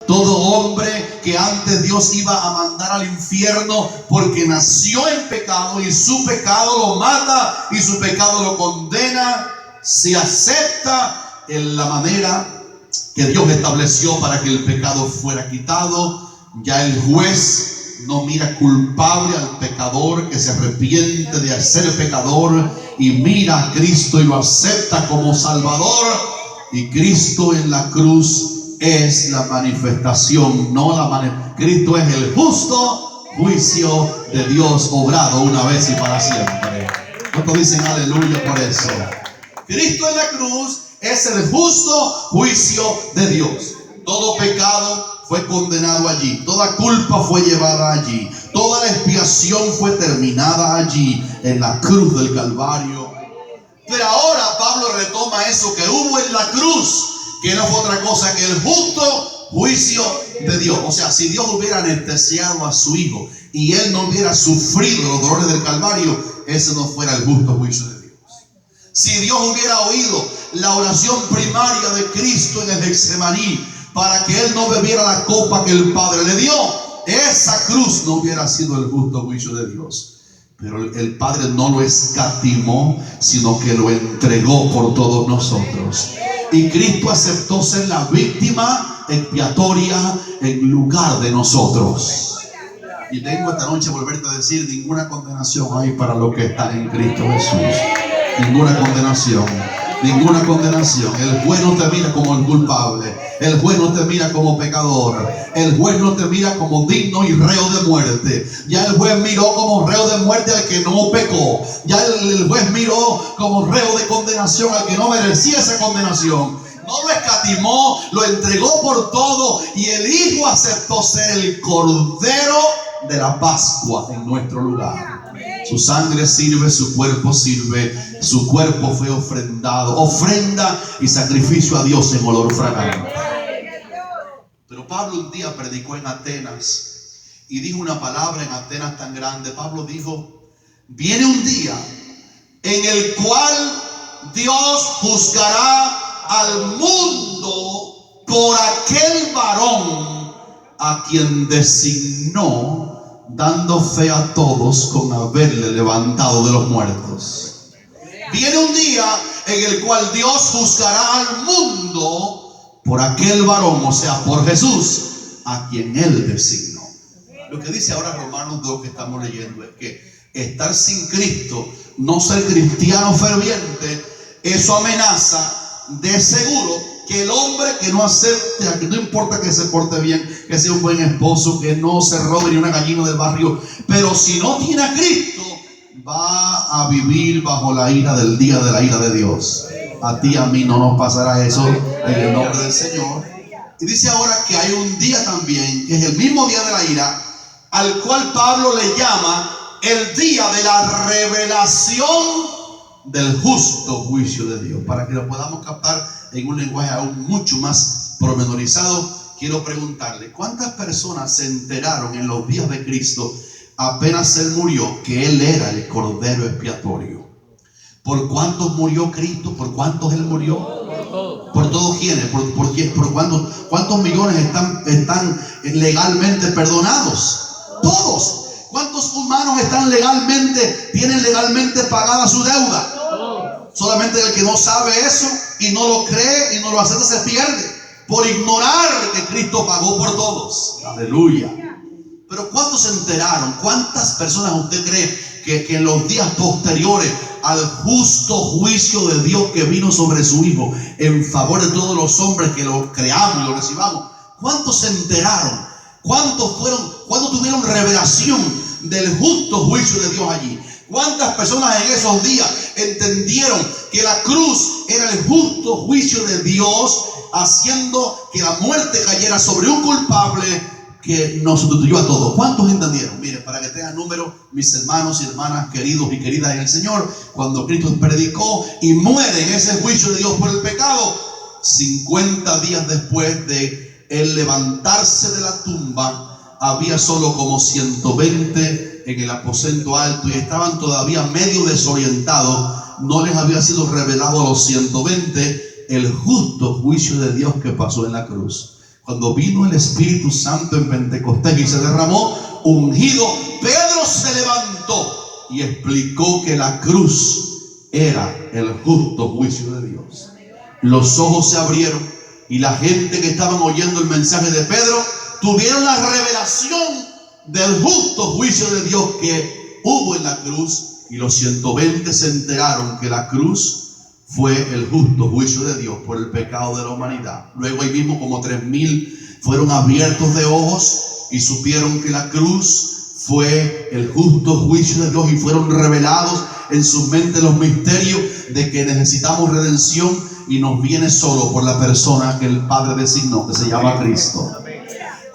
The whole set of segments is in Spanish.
Todo hombre que antes Dios iba a mandar al infierno porque nació en pecado y su pecado lo mata y su pecado lo condena, se acepta en la manera que Dios estableció para que el pecado fuera quitado. Ya el juez no mira culpable al pecador que se arrepiente de ser pecador y mira a Cristo y lo acepta como Salvador. Y Cristo en la cruz es la manifestación, Cristo es el justo juicio de Dios obrado una vez y para siempre. ¿Cuántos dicen aleluya por eso? Cristo en la cruz es el justo juicio de Dios. Todo pecado fue condenado allí, toda culpa fue llevada allí, toda la expiación fue terminada allí en la cruz del Calvario. Pero ahora Pablo retoma eso que hubo en la cruz, que no fue otra cosa que el justo juicio de Dios. O sea, si Dios hubiera anestesiado a su Hijo y Él no hubiera sufrido los dolores del Calvario, ese no fuera el justo juicio de Dios. Si Dios hubiera oído la oración primaria de Cristo en el Getsemaní para que Él no bebiera la copa que el Padre le dio, esa cruz no hubiera sido el justo juicio de Dios. Pero el Padre no lo escatimó, sino que lo entregó por todos nosotros. Y Cristo aceptó ser la víctima expiatoria en lugar de nosotros. Y tengo esta noche volverte a decir: ninguna condenación hay para los que están en Cristo Jesús. Ninguna condenación. Ninguna condenación. El juez no te mira como el culpable. El juez no te mira como pecador. El juez no te mira como digno y reo de muerte. Ya el juez miró como reo de muerte al que no pecó. Ya el juez miró como reo de condenación al que no merecía esa condenación. No lo escatimó, lo entregó por todo, y el Hijo aceptó ser el Cordero de la Pascua en nuestro lugar. Su sangre sirve, su cuerpo sirve, su cuerpo fue ofrendado, ofrenda y sacrificio a Dios en olor fragante. Pero Pablo un día predicó en Atenas y dijo una palabra en Atenas tan grande. Pablo dijo: viene un día en el cual Dios juzgará al mundo por aquel varón a quien designó, dando fe a todos con haberle levantado de los muertos. Viene un día en el cual Dios juzgará al mundo por aquel varón, o sea, por Jesús, a quien Él designó. Lo que dice ahora Romanos 2 que estamos leyendo es que estar sin Cristo, no ser cristiano ferviente, eso amenaza de seguro que el hombre que no acepte, que no importa que se porte bien, que sea un buen esposo, que no se robe ni una gallina del barrio, pero si no tiene a Cristo, va a vivir bajo la ira del día de la ira de Dios. A ti y a mí no nos pasará eso en el nombre del Señor. Y dice ahora que hay un día también, que es el mismo día de la ira, al cual Pablo le llama el día de la revelación del justo juicio de Dios. Para que lo podamos captar en un lenguaje aún mucho más pormenorizado, quiero preguntarle: ¿cuántas personas se enteraron en los días de Cristo, apenas Él murió, que Él era el Cordero expiatorio? ¿Por cuántos murió Cristo? ¿Por cuántos Él murió? ¿Por todos quiénes? ¿Por cuántos millones están legalmente perdonados? Todos. ¿Cuántos humanos tienen legalmente pagada su deuda? Solamente el que no sabe eso y no lo cree y no lo acepta se pierde por ignorar que Cristo pagó por todos. Aleluya. Pero ¿cuántos se enteraron? ¿Cuántas personas usted cree que en los días posteriores al justo juicio de Dios que vino sobre su Hijo en favor de todos los hombres que lo creamos y lo recibamos, cuántos se enteraron? ¿Cuántos tuvieron revelación del justo juicio de Dios allí? ¿Cuántas personas en esos días entendieron que la cruz era el justo juicio de Dios, haciendo que la muerte cayera sobre un culpable que nos sustituyó a todos? ¿Cuántos entendieron? Mire, para que tengan número, mis hermanos y hermanas, queridos y queridas en el Señor, cuando Cristo predicó y muere en ese juicio de Dios por el pecado, 50 días después de Él levantarse de la tumba, había solo como 120 en el aposento alto y estaban todavía medio desorientados. No les había sido revelado a los 120 el justo juicio de Dios que pasó en la cruz. Cuando vino el Espíritu Santo en Pentecostés y se derramó ungido, Pedro se levantó y explicó que la cruz era el justo juicio de Dios. Los ojos se abrieron y la gente que estaban oyendo el mensaje de Pedro tuvieron la revelación del justo juicio de Dios que hubo en la cruz, y los 120 se enteraron que la cruz fue el justo juicio de Dios por el pecado de la humanidad. Luego ahí mismo como 3000 fueron abiertos de ojos y supieron que la cruz fue el justo juicio de Dios, y fueron revelados en sus mentes los misterios de que necesitamos redención, y nos viene solo por la persona que el Padre designó, que se llama Cristo.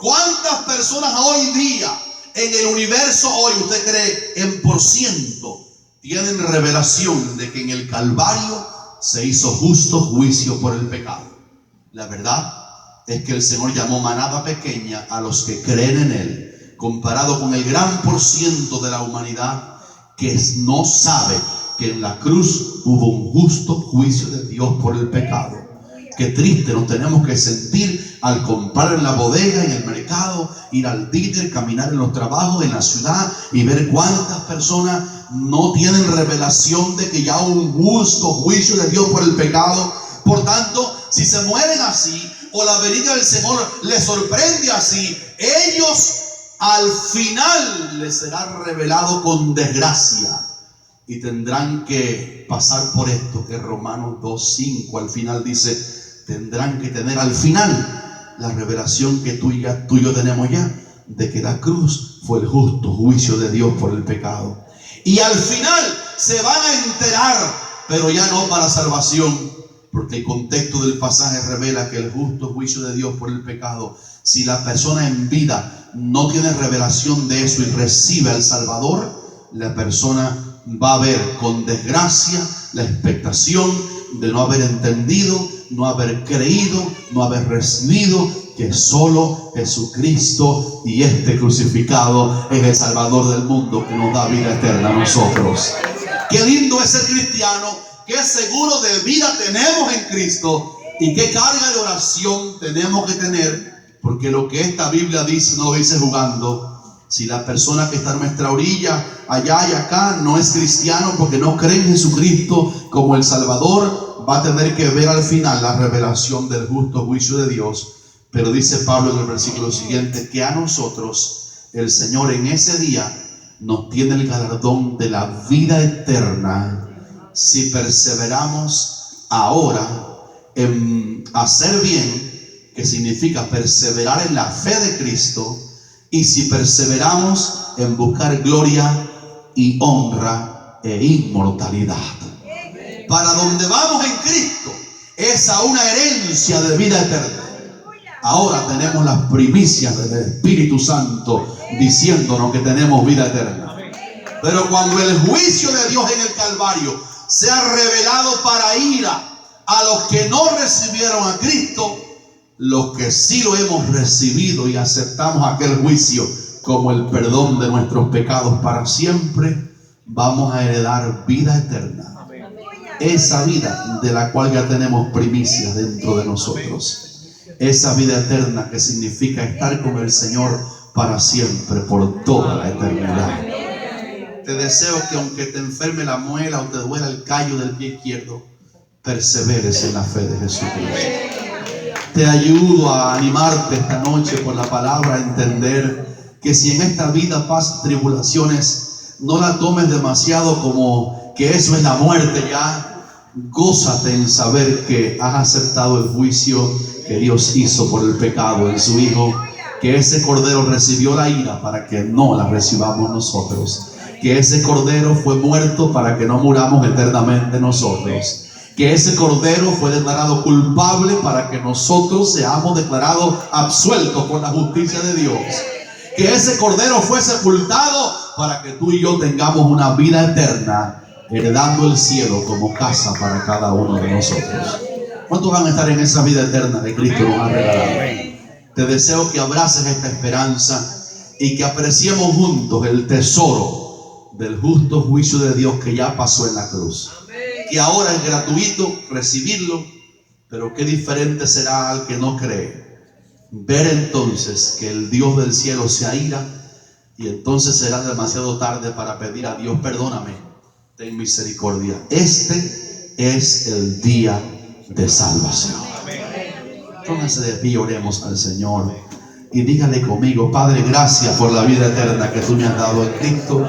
¿Cuántas personas hoy día en el universo hoy, usted cree, en por ciento, tienen revelación de que en el Calvario se hizo justo juicio por el pecado? La verdad es que el Señor llamó manada pequeña a los que creen en Él, comparado con el gran por ciento de la humanidad que no sabe que en la cruz hubo un justo juicio de Dios por el pecado. Qué triste nos tenemos que sentir al comprar en la bodega, en el mercado, ir al dealer, caminar en los trabajos, en la ciudad, y ver cuántas personas no tienen revelación de que ya hubo un justo juicio de Dios por el pecado. Por tanto, si se mueren así, o la venida del Señor les sorprende así, ellos al final les será revelado con desgracia, y tendrán que pasar por esto que Romanos 2:5 al final dice: tendrán que tener al final la revelación que tú y yo tenemos ya, de que la cruz fue el justo juicio de Dios por el pecado. Y al final se van a enterar, pero ya no para salvación, porque el contexto del pasaje revela que el justo juicio de Dios por el pecado, si la persona en vida no tiene revelación de eso y recibe al Salvador, la persona va a ver con desgracia la expectación de no haber entendido, no haber creído, no haber recibido que solo Jesucristo y este crucificado es el Salvador del mundo, que nos da vida eterna a nosotros. Qué lindo es ser cristiano, qué seguro de vida tenemos en Cristo, y qué carga de oración tenemos que tener, porque lo que esta Biblia dice no lo dice jugando. Si la persona que está en nuestra orilla, allá y acá, no es cristiano porque no cree en Jesucristo como el Salvador, va a tener que ver al final la revelación del justo juicio de Dios. Pero dice Pablo en el versículo siguiente que a nosotros el Señor en ese día nos tiene el galardón de la vida eterna si perseveramos ahora en hacer bien, que significa perseverar en la fe de Cristo, y si perseveramos en buscar gloria y honra e inmortalidad. Para donde vamos en Cristo es a una herencia de vida eterna. Ahora tenemos las primicias del Espíritu Santo diciéndonos que tenemos vida eterna. Pero cuando el juicio de Dios en el Calvario sea revelado para ira a los que no recibieron a Cristo, los que sí lo hemos recibido y aceptamos aquel juicio como el perdón de nuestros pecados para siempre, vamos a heredar vida eterna. Esa vida de la cual ya tenemos primicias dentro de nosotros. Esa vida eterna que significa estar con el Señor para siempre, por toda la eternidad. Te deseo que aunque te enferme la muela o te duela el callo del pie izquierdo, perseveres en la fe de Jesucristo. Te ayudo a animarte esta noche por la palabra, a entender que si en esta vida pasas tribulaciones, no la tomes demasiado como que eso es la muerte ya. Gózate en saber que has aceptado el juicio que Dios hizo por el pecado en su Hijo, que ese Cordero recibió la ira para que no la recibamos nosotros, que ese Cordero fue muerto para que no muramos eternamente nosotros, que ese Cordero fue declarado culpable para que nosotros seamos declarados absueltos por la justicia de Dios, que ese Cordero fue sepultado para que tú y yo tengamos una vida eterna, heredando el cielo como casa para cada uno de nosotros. ¿Cuántos van a estar en esa vida eterna que Cristo nos ha regalado? Te deseo que abraces esta esperanza y que apreciemos juntos el tesoro del justo juicio de Dios que ya pasó en la cruz, que ahora es gratuito recibirlo, pero qué diferente será al que no cree, ver entonces que el Dios del cielo se aira, y entonces será demasiado tarde para pedir a Dios: perdóname, ten misericordia. Este es el día de salvación. Pónganse de pie, oremos al Señor y dígale conmigo: Padre, gracias por la vida eterna que tú me has dado en Cristo.